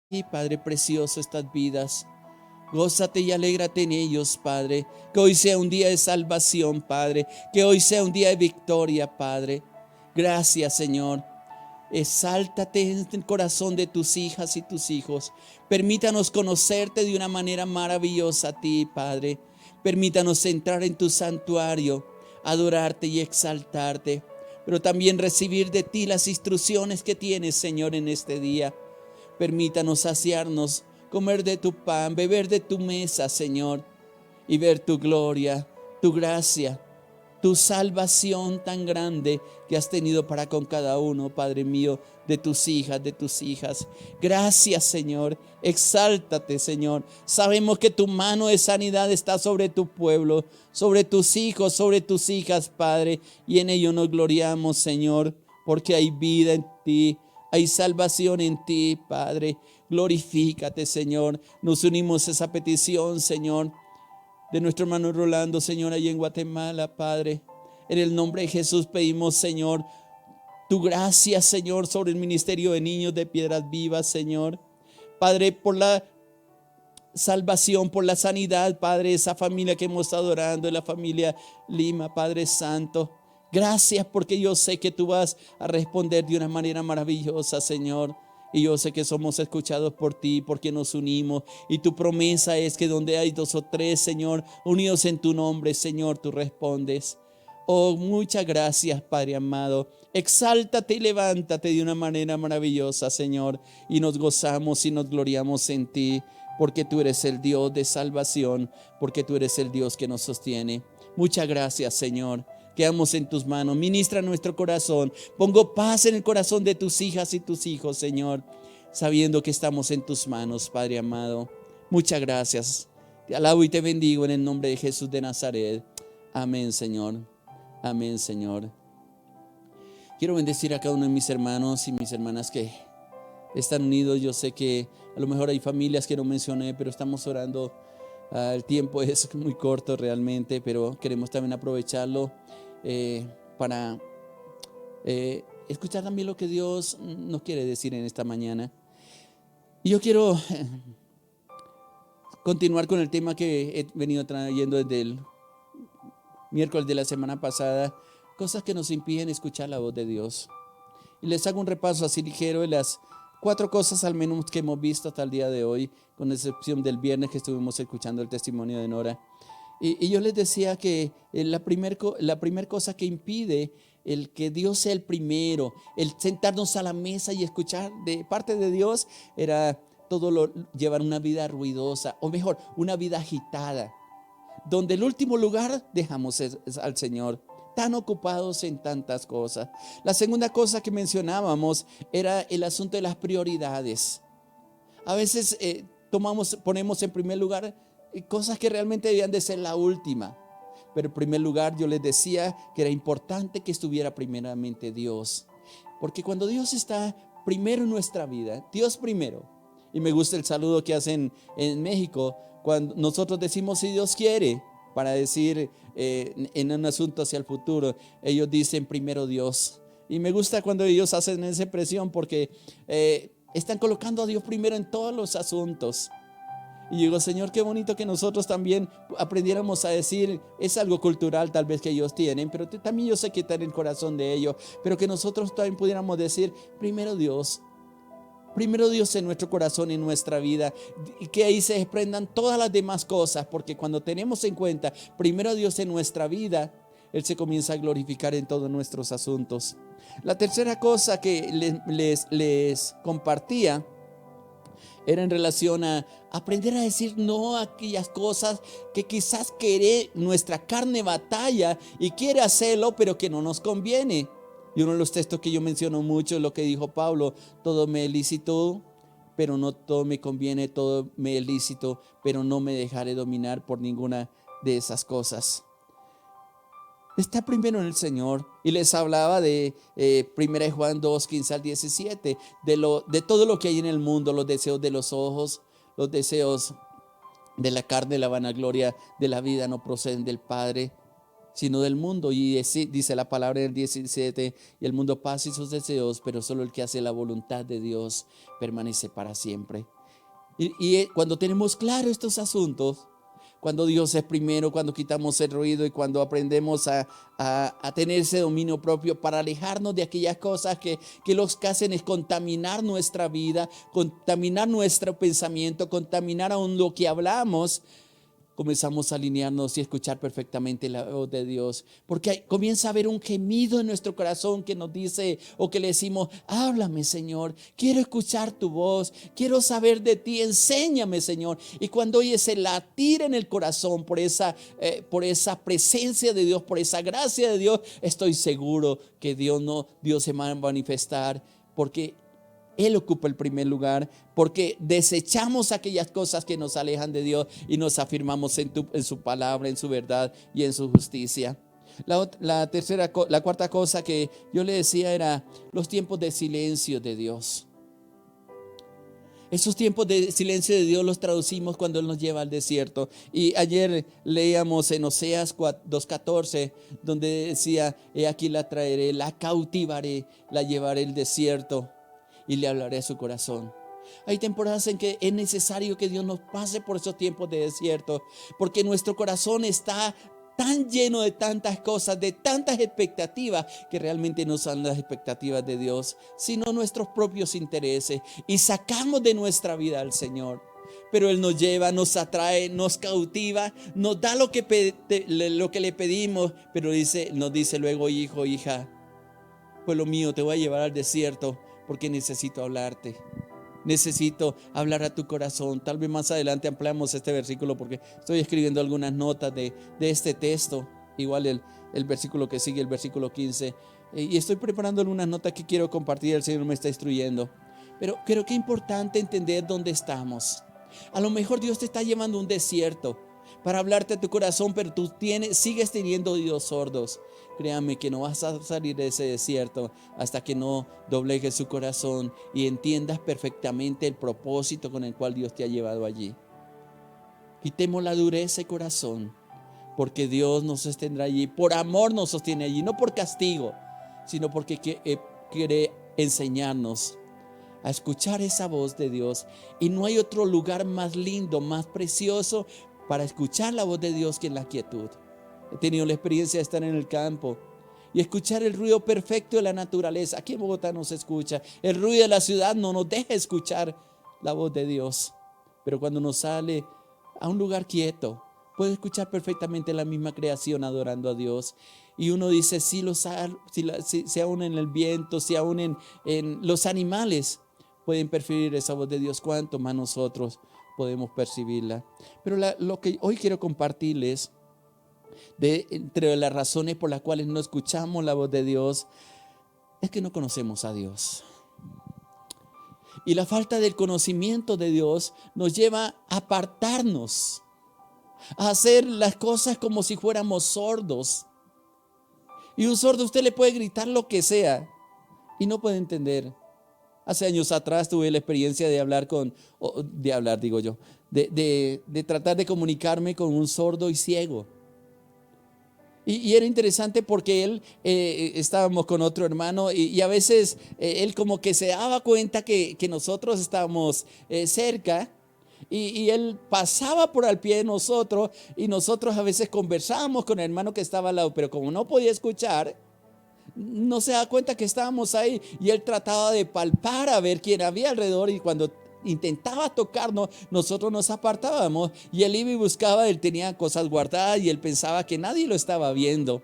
Y Padre precioso, estas vidas. Gózate y alégrate en ellos, Padre. Que hoy sea un día de salvación, Padre. Que hoy sea un día de victoria, Padre. Gracias, Señor. Exáltate en el corazón de tus hijas y tus hijos. Permítanos conocerte de una manera maravillosa a ti, Padre. Permítanos entrar en tu santuario, adorarte y exaltarte, pero también recibir de ti las instrucciones que tienes, Señor, en este día. Permítanos saciarnos, comer de tu pan, beber de tu mesa, Señor, y ver tu gloria, tu gracia, tu salvación tan grande que has tenido para con cada uno, Padre mío, de tus hijas, de tus hijas. Gracias, Señor. Exáltate, Señor. Sabemos que tu mano de sanidad está sobre tu pueblo, sobre tus hijos, sobre tus hijas, Padre, y en ello nos gloriamos, Señor, porque hay vida en ti. Hay salvación en ti, Padre. Glorifícate, Señor. Nos unimos a esa petición, Señor, de nuestro hermano Rolando, Señor, allí en Guatemala, Padre. En el nombre de Jesús pedimos, Señor, tu gracia, Señor, sobre el ministerio de niños de Piedras Vivas, Señor. Padre, por la salvación, por la sanidad, Padre, esa familia que hemos estado orando, la familia Lima, Padre Santo. Gracias porque yo sé que tú vas a responder de una manera maravillosa, Señor. Y yo sé que somos escuchados por ti porque nos unimos. Y tu promesa es que donde hay dos o tres, Señor, unidos en tu nombre, Señor, tú respondes. Oh, muchas gracias, Padre amado. Exáltate y levántate de una manera maravillosa, Señor. Y nos gozamos y nos gloriamos en ti, porque tú eres el Dios de salvación, porque tú eres el Dios que nos sostiene. Muchas gracias, Señor. Quedamos en tus manos. Ministra nuestro corazón. Pongo paz en el corazón de tus hijas y tus hijos, Señor, sabiendo que estamos en tus manos, Padre amado. Muchas gracias. Te alabo y te bendigo en el nombre de Jesús de Nazaret. Amén, Señor. Amén, Señor. Quiero bendecir a cada uno de mis hermanos y mis hermanas que están unidos. Yo sé que a lo mejor hay familias que no mencioné, pero estamos orando. El tiempo es muy corto realmente, pero queremos también aprovecharlo para escuchar también lo que Dios nos quiere decir en esta mañana. Y yo quiero continuar con el tema que he venido trayendo desde el miércoles de la semana pasada, cosas que nos impiden escuchar la voz de Dios. Y les hago un repaso así ligero de las 4 cosas al menos que hemos visto hasta el día de hoy, con excepción del viernes que estuvimos escuchando el testimonio de Nora. Y yo les decía que la primer cosa que impide el que Dios sea el primero, el sentarnos a la mesa y escuchar de parte de Dios, era llevar una vida ruidosa, o mejor, una vida agitada, donde el último lugar dejamos al Señor, tan ocupados en tantas cosas. La segunda cosa que mencionábamos era el asunto de las prioridades. A veces ponemos en primer lugar cosas que realmente debían de ser la última. Pero en primer lugar yo les decía que era importante que estuviera primeramente Dios. Porque cuando Dios está primero en nuestra vida, Dios primero. Y me gusta el saludo que hacen en México cuando nosotros decimos si Dios quiere, para decir en un asunto hacia el futuro. Ellos dicen primero Dios. Y me gusta cuando ellos hacen esa expresión porque están colocando a Dios primero en todos los asuntos. Y digo, Señor, qué bonito que nosotros también aprendiéramos a decir, es algo cultural tal vez que ellos tienen, pero también yo sé que está en el corazón de ellos, pero que nosotros también pudiéramos decir, primero Dios en nuestro corazón y en nuestra vida, y que ahí se desprendan todas las demás cosas, porque cuando tenemos en cuenta primero a Dios en nuestra vida, Él se comienza a glorificar en todos nuestros asuntos. La tercera cosa que les compartía era en relación a aprender a decir no a aquellas cosas que quizás nuestra carne batalla y quiere hacerlo, pero que no nos conviene. Y uno de los textos que yo menciono mucho es lo que dijo Pablo: todo me es lícito, pero no todo me conviene, todo me es lícito, pero no me dejaré dominar por ninguna de esas cosas. Está primero en el Señor. Y les hablaba de 1 Juan 2, 15 al 17, de todo lo que hay en el mundo, los deseos de los ojos, los deseos de la carne, la vanagloria de la vida no proceden del Padre, sino del mundo. Y dice la palabra en el 17, y el mundo pasa y sus deseos, pero solo el que hace la voluntad de Dios permanece para siempre. Y cuando tenemos claro estos asuntos, cuando Dios es primero, cuando quitamos el ruido y cuando aprendemos a tener ese dominio propio para alejarnos de aquellas cosas que lo que hacen es contaminar nuestra vida, contaminar nuestro pensamiento, contaminar aún lo que hablamos, comenzamos a alinearnos y escuchar perfectamente la voz de Dios, porque comienza a haber un gemido en nuestro corazón que nos dice o que le decimos: háblame, Señor, quiero escuchar tu voz, quiero saber de ti, enséñame, Señor. Y cuando oyes el latir en el corazón por esa presencia de Dios, por esa gracia de Dios, estoy seguro que Dios se va a manifestar, porque Él ocupa el primer lugar, porque desechamos aquellas cosas que nos alejan de Dios y nos afirmamos en su palabra, en su verdad y en su justicia. La cuarta cosa que yo le decía era los tiempos de silencio de Dios. Esos tiempos de silencio de Dios los traducimos cuando Él nos lleva al desierto. Y ayer leíamos en Oseas 2:14, donde decía: he aquí la traeré, la cautivaré, la llevaré al desierto y le hablaré a su corazón. Hay temporadas en que es necesario que Dios nos pase por esos tiempos de desierto, porque nuestro corazón está tan lleno de tantas cosas, de tantas expectativas, que realmente no son las expectativas de Dios, sino nuestros propios intereses, y sacamos de nuestra vida al Señor. Pero Él nos lleva, nos atrae, nos cautiva, nos da lo que le pedimos, pero nos dice luego: hijo, hija, pueblo mío, te voy a llevar al desierto porque necesito hablarte. Necesito hablar a tu corazón. Tal vez más adelante ampliamos este versículo, porque estoy escribiendo algunas notas de este texto. Igual el versículo que sigue, el versículo 15. Y estoy preparando algunas notas que quiero compartir. El Señor me está instruyendo. Pero creo que es importante entender dónde estamos. A lo mejor Dios te está llevando a un desierto para hablarte a tu corazón, pero tú sigues teniendo oídos sordos. Créame que no vas a salir de ese desierto hasta que no doblegues su corazón y entiendas perfectamente el propósito con el cual Dios te ha llevado allí. Quitemos la dureza de corazón, porque Dios nos sostendrá allí. Por amor nos sostiene allí, no por castigo, sino porque quiere enseñarnos a escuchar esa voz de Dios. Y no hay otro lugar más lindo, más precioso para escuchar la voz de Dios que en la quietud. He tenido la experiencia de estar en el campo y escuchar el ruido perfecto de la naturaleza. Aquí en Bogotá no se escucha. El ruido de la ciudad no nos deja escuchar la voz de Dios. Pero cuando uno sale a un lugar quieto, puede escuchar perfectamente la misma creación adorando a Dios. Y uno dice: si aún en el viento, si aún en los animales pueden percibir esa voz de Dios, cuánto más nosotros podemos percibirla. Pero lo que hoy quiero compartirles, entre las razones por las cuales no escuchamos la voz de Dios, es que no conocemos a Dios. Y la falta del conocimiento de Dios nos lleva a apartarnos, a hacer las cosas como si fuéramos sordos. Y un sordo, usted le puede gritar lo que sea y no puede entender. Hace años atrás tuve la experiencia de de tratar de comunicarme con un sordo y ciego. Y era interesante porque él, estábamos con otro hermano y a veces él como que se daba cuenta que nosotros estábamos cerca, y él pasaba por al pie de nosotros, y nosotros a veces conversábamos con el hermano que estaba al lado, pero como no podía escuchar, no se da cuenta que estábamos ahí, y él trataba de palpar a ver quién había alrededor, y cuando intentaba tocarnos, nosotros nos apartábamos, y él iba y buscaba. Él tenía cosas guardadas y él pensaba que nadie lo estaba viendo.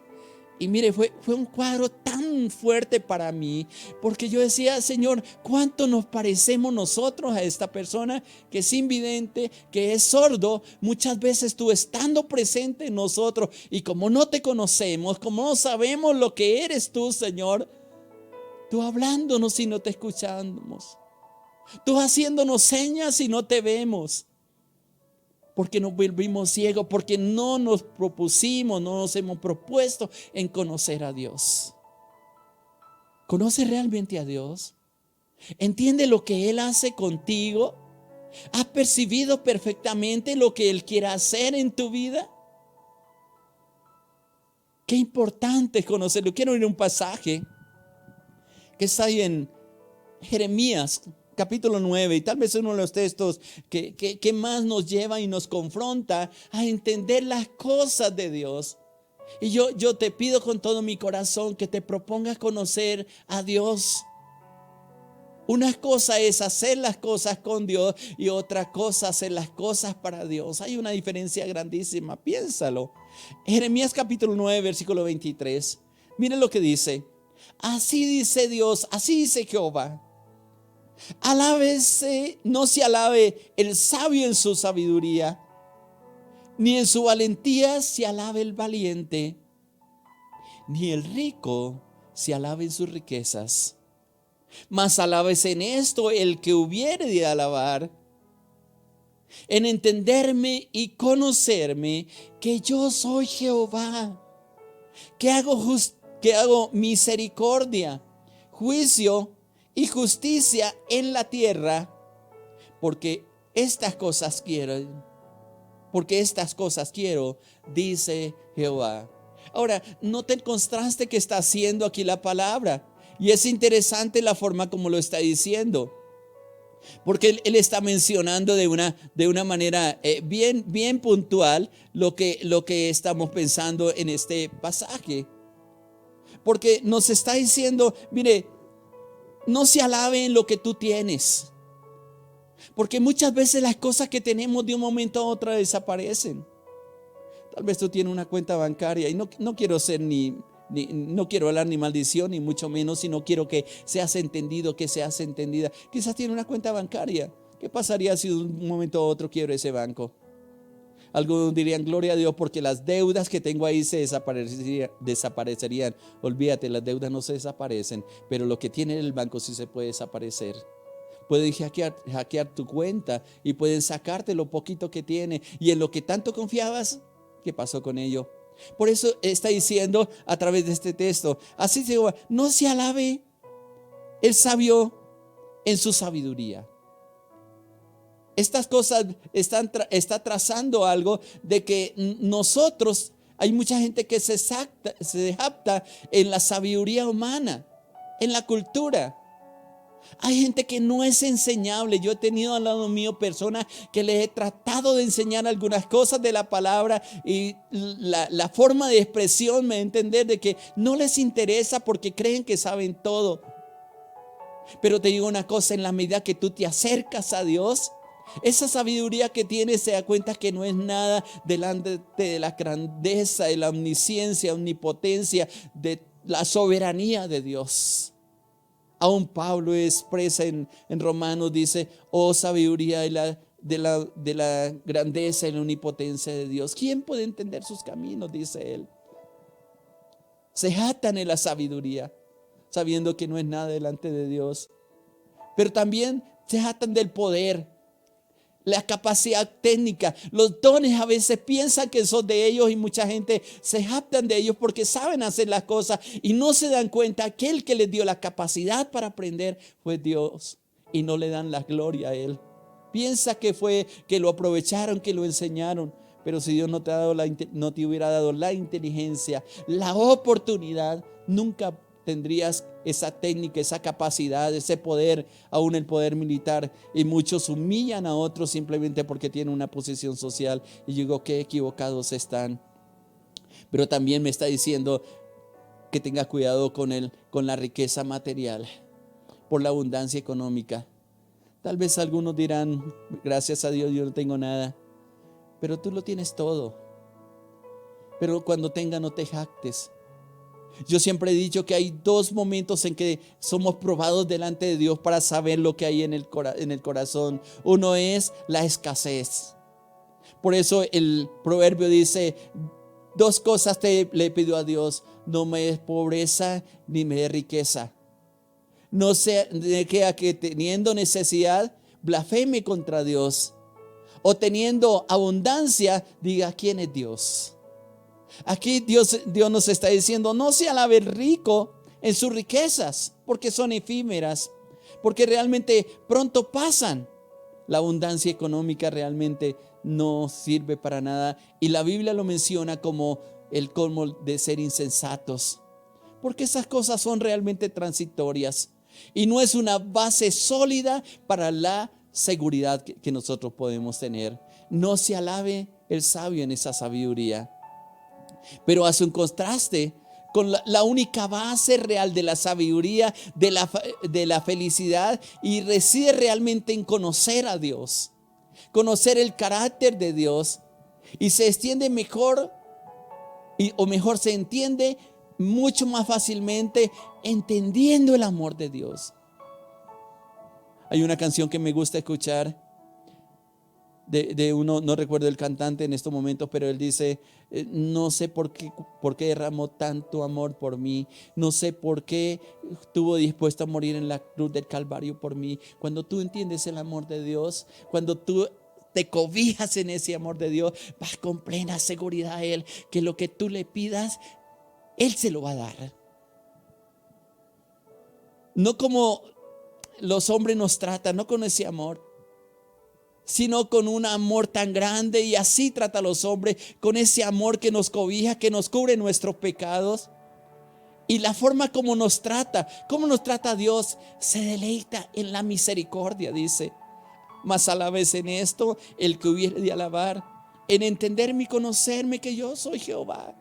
Y mire, fue un cuadro tan fuerte para mí, porque yo decía: Señor, ¿cuánto nos parecemos nosotros a esta persona que es invidente, que es sordo? Muchas veces tú estando presente en nosotros, y como no te conocemos, como no sabemos lo que eres tú, Señor, tú hablándonos y no te escuchamos, tú haciéndonos señas y no te vemos, porque nos volvimos ciegos, porque no nos propusimos, no nos hemos propuesto en conocer a Dios. ¿Conoces realmente a Dios? ¿Entiende lo que Él hace contigo? ¿Has percibido perfectamente lo que Él quiere hacer en tu vida? Qué importante es conocerlo. Quiero ir a un pasaje que está ahí en Jeremías capítulo 9, y tal vez uno de los textos que más nos lleva y nos confronta a entender las cosas de Dios. Y yo te pido con todo mi corazón que te propongas conocer a Dios. Una cosa es hacer las cosas con Dios y otra cosa hacer las cosas para Dios. Hay una diferencia grandísima, piénsalo. Jeremías capítulo 9, versículo 23. Miren lo que dice. Así dice Dios, así dice Jehová. Alábese, no se alabe el sabio en su sabiduría, ni en su valentía se alabe el valiente, ni el rico se alabe en sus riquezas. Mas alábese en esto el que hubiere de alabar, en entenderme y conocerme que yo soy Jehová, que hago misericordia, juicio y justicia en la tierra, porque estas cosas quiero, dice Jehová. Ahora, nota el contraste que está haciendo aquí la palabra. Y es interesante la forma como lo está diciendo, porque él está mencionando de una manera bien puntual lo que estamos pensando en este pasaje. Porque nos está diciendo, mire, no se alabe en lo que tú tienes. Porque muchas veces las cosas que tenemos de un momento a otro desaparecen. Tal vez tú tienes una cuenta bancaria y no quiero ser no quiero hablar ni maldición, ni mucho menos, sino quiero que seas entendido, que seas entendida. Quizás tiene una cuenta bancaria. ¿Qué pasaría si de un momento a otro quiebra ese banco? Algunos dirían, gloria a Dios, porque las deudas que tengo ahí se desaparecerían. Olvídate, las deudas no se desaparecen, pero lo que tiene el banco sí se puede desaparecer. Pueden hackear tu cuenta y pueden sacarte lo poquito que tiene. Y en lo que tanto confiabas, ¿qué pasó con ello? Por eso está diciendo a través de este texto, así se llama, no se alabe el sabio en su sabiduría. Estas cosas está trazando algo de que nosotros, hay mucha gente que se jacta en la sabiduría humana, en la cultura. Hay gente que no es enseñable. Yo he tenido al lado mío personas que les he tratado de enseñar algunas cosas de la palabra y la forma de expresión me da a entender de que no les interesa porque creen que saben todo. Pero te digo una cosa, en la medida que tú te acercas a Dios, esa sabiduría que tienes se da cuenta que no es nada delante de la grandeza, de la omnisciencia, omnipotencia, de la soberanía de Dios. Aún Pablo expresa en Romanos, dice, oh sabiduría de la grandeza y la omnipotencia de Dios. ¿Quién puede entender sus caminos? Dice él. Se jactan en la sabiduría, sabiendo que no es nada delante de Dios. Pero también se jactan del poder, la capacidad técnica, los dones. A veces piensan que son de ellos y mucha gente se jactan de ellos porque saben hacer las cosas y no se dan cuenta que aquel que les dio la capacidad para aprender fue Dios y no le dan la gloria a Él. Piensa que fue que lo aprovecharon, que lo enseñaron, pero si Dios no te hubiera dado la inteligencia, la oportunidad, nunca tendrías esa técnica, esa capacidad, ese poder, aún el poder militar. Y muchos humillan a otros simplemente porque tienen una posición social. Y yo digo, qué equivocados están. Pero también me está diciendo que tenga cuidado con la riqueza material, por la abundancia económica. Tal vez algunos dirán, gracias a Dios yo no tengo nada, pero tú lo tienes todo. Pero cuando tenga, no te jactes. Yo siempre he dicho que hay dos momentos en que somos probados delante de Dios para saber lo que hay en el corazón. Uno es la escasez. Por eso el proverbio dice, dos cosas le pido a Dios: no me des pobreza ni me des riqueza. No sea que teniendo necesidad blasfeme contra Dios, o teniendo abundancia diga quién es Dios. Aquí Dios nos está diciendo, no se alabe el rico en sus riquezas, porque son efímeras, porque realmente pronto pasan. La abundancia económica realmente no sirve para nada, y la Biblia lo menciona como el colmo de ser insensatos, porque esas cosas son realmente transitorias. y no es una base sólida para la seguridad que nosotros podemos tener. No se alabe el sabio en esa sabiduría, pero hace un contraste con la única base real de la sabiduría, de la felicidad, y reside realmente en conocer a Dios, conocer el carácter de Dios, y se extiende mejor, o mejor se entiende mucho más fácilmente entendiendo el amor de Dios. Hay una canción que me gusta escuchar de uno, no recuerdo el cantante en estos momentos, pero él dice: no sé por qué derramó tanto amor por mí, no sé por qué estuvo dispuesto a morir en la cruz del Calvario por mí. Cuando tú entiendes el amor de Dios, cuando tú te cobijas en ese amor de Dios, vas con plena seguridad a Él, que lo que tú le pidas, Él se lo va a dar. No como los hombres nos tratan, no con ese amor, sino con un amor tan grande, y así trata a los hombres, con ese amor que nos cobija, que nos cubre nuestros pecados. Y la forma como nos trata, Dios, se deleita en la misericordia, dice. Mas a la vez en esto, el que hubiere de alabar, en entenderme y conocerme que yo soy Jehová.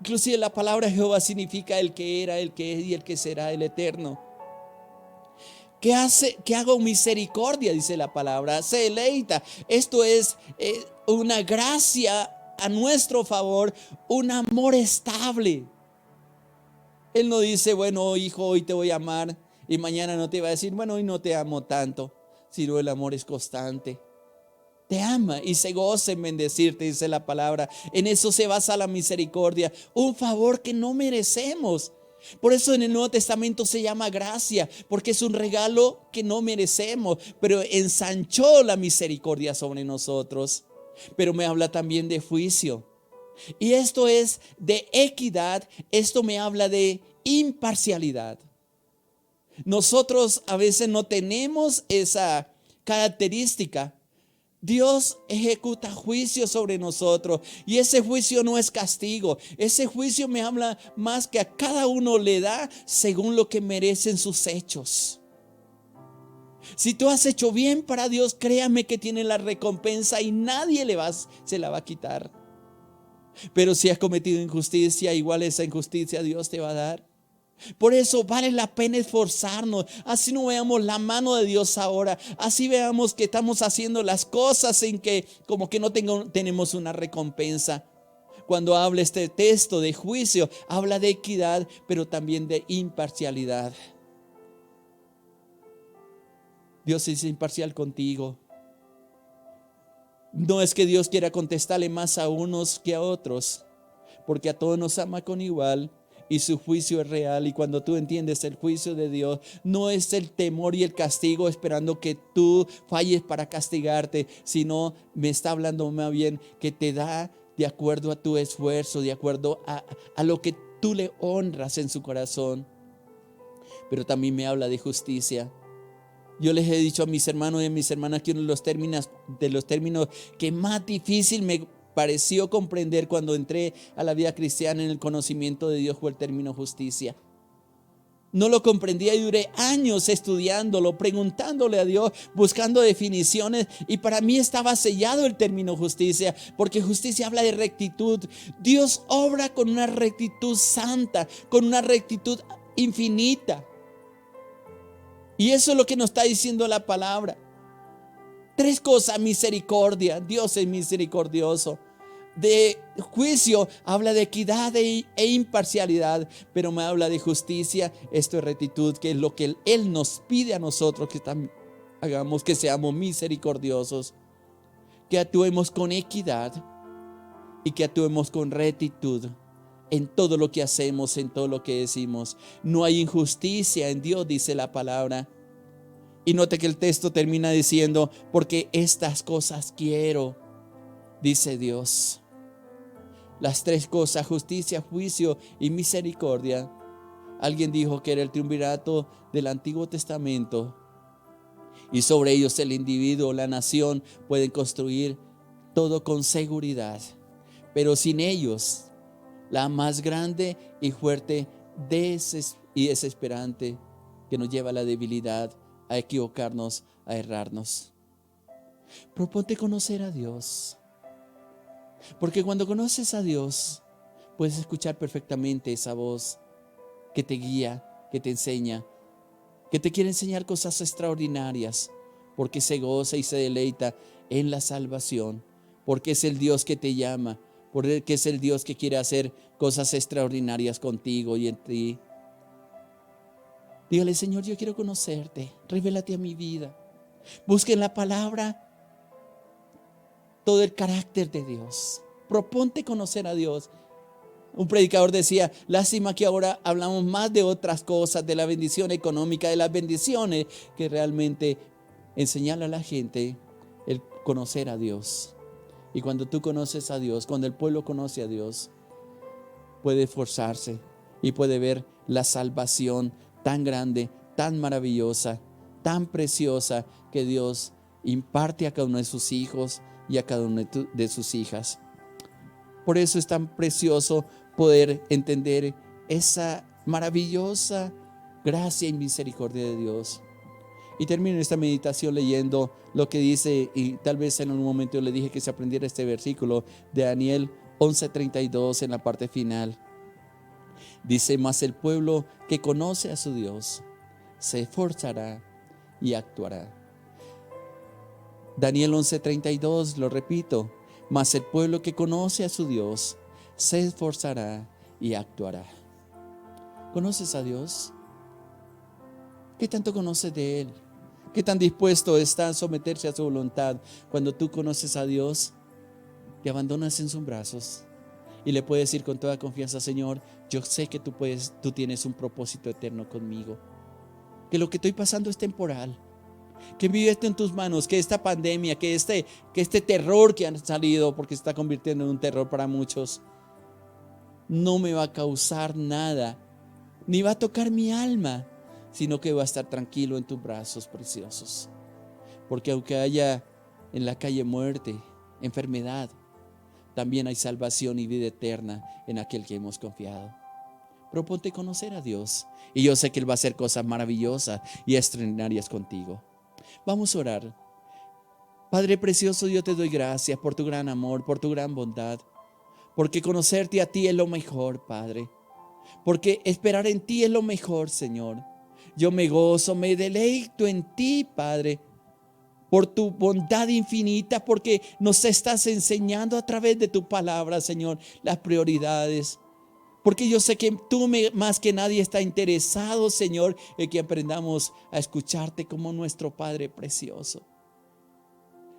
Inclusive la palabra Jehová significa el que era, el que es y el que será, el eterno. Que hago misericordia, dice la palabra, se deleita. Esto es una gracia a nuestro favor, un amor estable. Él no dice: bueno, hijo, hoy te voy a amar, y mañana no te va a decir: bueno, hoy no te amo tanto. Sino el amor es constante. Te ama y se goza en bendecirte, dice la palabra. En eso se basa la misericordia, un favor que no merecemos. Por eso en el Nuevo Testamento se llama gracia, porque es un regalo que no merecemos, pero ensanchó la misericordia sobre nosotros. Pero me habla también de juicio, y esto es de equidad. Esto me habla de imparcialidad. Nosotros a veces no tenemos esa característica. Dios ejecuta juicio sobre nosotros, y ese juicio no es castigo. Ese juicio me habla más que a cada uno le da según lo que merecen sus hechos. Si tú has hecho bien para Dios, créame que tiene la recompensa y nadie se la va a quitar. Pero si has cometido injusticia, igual esa injusticia Dios te va a dar. Por eso vale la pena esforzarnos. Así no veamos la mano de Dios ahora, así veamos que estamos haciendo las cosas en que como que no tenemos una recompensa. Cuando habla este texto de juicio, habla de equidad, pero también de imparcialidad. Dios es imparcial contigo. No es que Dios quiera contestarle más a unos que a otros, porque a todos nos ama con igual. Y su juicio es real. Y cuando tú entiendes el juicio de Dios, no es el temor y el castigo esperando que tú falles para castigarte, sino me está hablando más bien que te da de acuerdo a tu esfuerzo, de acuerdo a lo que tú le honras en su corazón. Pero también me habla de justicia. Yo les he dicho a mis hermanos y a mis hermanas que uno de los términos que más difícil me pareció comprender cuando entré a la vida cristiana en el conocimiento de Dios fue el término justicia. No lo comprendía y duré años estudiándolo, preguntándole a Dios, buscando definiciones, y para mí estaba sellado el término justicia, porque justicia habla de rectitud. Dios obra con una rectitud santa, con una rectitud infinita, y eso es lo que nos está diciendo la palabra. Tres cosas: misericordia, Dios es misericordioso. De juicio habla de equidad e imparcialidad, pero me habla de justicia. Esto es rectitud, que es lo que Él nos pide a nosotros que hagamos, que seamos misericordiosos, que actuemos con equidad y que actuemos con rectitud en todo lo que hacemos, en todo lo que decimos. No hay injusticia en Dios, dice la palabra. Y note que el texto termina diciendo: porque estas cosas quiero, dice Dios. Las tres cosas: justicia, juicio y misericordia. Alguien dijo que era el triunvirato del Antiguo Testamento, y sobre ellos el individuo o la nación pueden construir todo con seguridad. Pero sin ellos, la más grande y fuerte y desesperante que nos lleva a la debilidad, a equivocarnos, a errarnos. Proponte conocer a Dios, porque cuando conoces a Dios, puedes escuchar perfectamente esa voz que te guía, que te enseña, que te quiere enseñar cosas extraordinarias, porque se goza y se deleita en la salvación, porque es el Dios que te llama, porque es el Dios que quiere hacer cosas extraordinarias contigo y en ti. Dígale: Señor, yo quiero conocerte, revélate a mi vida. Busque en la palabra todo el carácter de Dios. Proponte conocer a Dios. Un predicador decía: lástima que ahora hablamos más de otras cosas, de la bendición económica, de las bendiciones, que realmente enseñarle a la gente el conocer a Dios. Y cuando tú conoces a Dios, cuando el pueblo conoce a Dios, puede esforzarse y puede ver la salvación tan grande, tan maravillosa, tan preciosa que Dios imparte a cada uno de sus hijos y a cada una de sus hijas. Por eso es tan precioso poder entender esa maravillosa gracia y misericordia de Dios. Y termino esta meditación leyendo lo que dice, y tal vez en un momento yo le dije que se aprendiera este versículo de Daniel 11:32 en la parte final. Dice: mas el pueblo que conoce a su Dios se esforzará y actuará. Daniel 11:32, lo repito: mas el pueblo que conoce a su Dios se esforzará y actuará. ¿Conoces a Dios? ¿Qué tanto conoces de Él? ¿Qué tan dispuesto está a someterse a su voluntad? Cuando tú conoces a Dios, te abandonas en sus brazos y le puedes decir con toda confianza: Señor, yo sé que tú tienes un propósito eterno conmigo, que lo que estoy pasando es temporal, que envío esto en tus manos, que esta pandemia, que este terror que han salido, porque se está convirtiendo en un terror para muchos, no me va a causar nada, ni va a tocar mi alma, sino que va a estar tranquilo en tus brazos preciosos. Porque aunque haya en la calle muerte, enfermedad, también hay salvación y vida eterna en aquel que hemos confiado. Proponte conocer a Dios, y yo sé que Él va a hacer cosas maravillosas y extraordinarias contigo. Vamos a orar. Padre precioso, yo te doy gracias por tu gran amor, por tu gran bondad, porque conocerte a ti es lo mejor, Padre, porque esperar en ti es lo mejor, Señor. Yo me gozo, me deleito en ti, Padre, por tu bondad infinita, porque nos estás enseñando a través de tu palabra, Señor, las prioridades. Porque yo sé que tú más que nadie está interesado, Señor, en que aprendamos a escucharte como nuestro Padre precioso.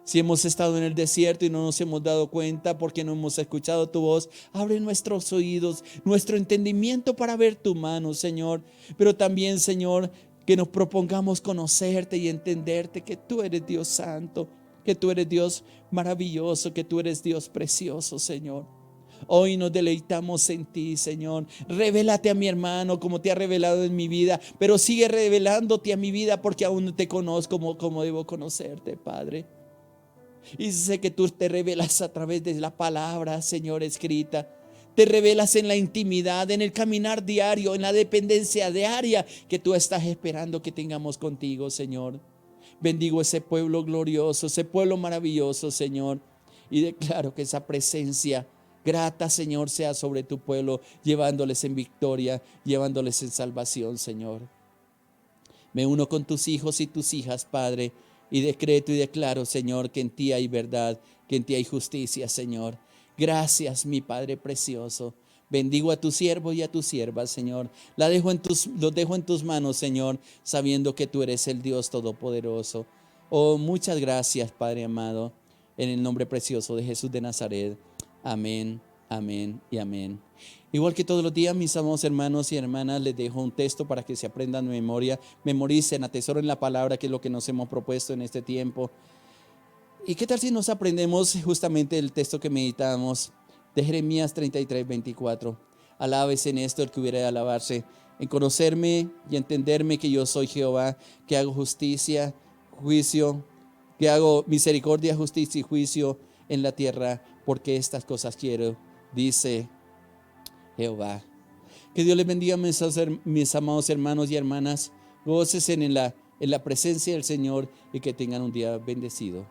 Si hemos estado en el desierto y no nos hemos dado cuenta porque no hemos escuchado tu voz, abre nuestros oídos, nuestro entendimiento para ver tu mano, Señor. Pero también, Señor, que nos propongamos conocerte y entenderte, que tú eres Dios santo, que tú eres Dios maravilloso, que tú eres Dios precioso, Señor. Hoy nos deleitamos en ti, Señor. Revélate a mi hermano como te ha revelado en mi vida, pero sigue revelándote a mi vida, porque aún no te conozco como debo conocerte, Padre. Y sé que tú te revelas a través de la palabra, Señor, escrita. Te revelas en la intimidad, en el caminar diario, en la dependencia diaria que tú estás esperando que tengamos contigo, Señor. Bendigo ese pueblo glorioso, ese pueblo maravilloso, Señor. Y declaro que esa presencia grata, Señor, sea sobre tu pueblo, llevándoles en victoria, llevándoles en salvación, Señor. Me uno con tus hijos y tus hijas, Padre, y decreto y declaro, Señor, que en ti hay verdad, que en ti hay justicia, Señor. Gracias, mi Padre precioso. Bendigo a tu siervo y a tu sierva, Señor. Los dejo en tus manos, Señor, sabiendo que tú eres el Dios todopoderoso. Oh, muchas gracias, Padre amado, en el nombre precioso de Jesús de Nazaret. Amén, amén y amén. Igual que todos los días, mis amados hermanos y hermanas, les dejo un texto para que se aprendan de memoria, memoricen, atesoren la palabra, que es lo que nos hemos propuesto en este tiempo. ¿Y qué tal si nos aprendemos justamente el texto que meditamos de Jeremías 33:24? Alabes en esto el que hubiera de alabarse, en conocerme y entenderme que yo soy Jehová, que hago justicia, juicio, que hago misericordia, justicia y juicio en la tierra, porque estas cosas quiero, dice Jehová. Que Dios les bendiga, mis amados hermanos y hermanas. Gócesen en la presencia del Señor y que tengan un día bendecido.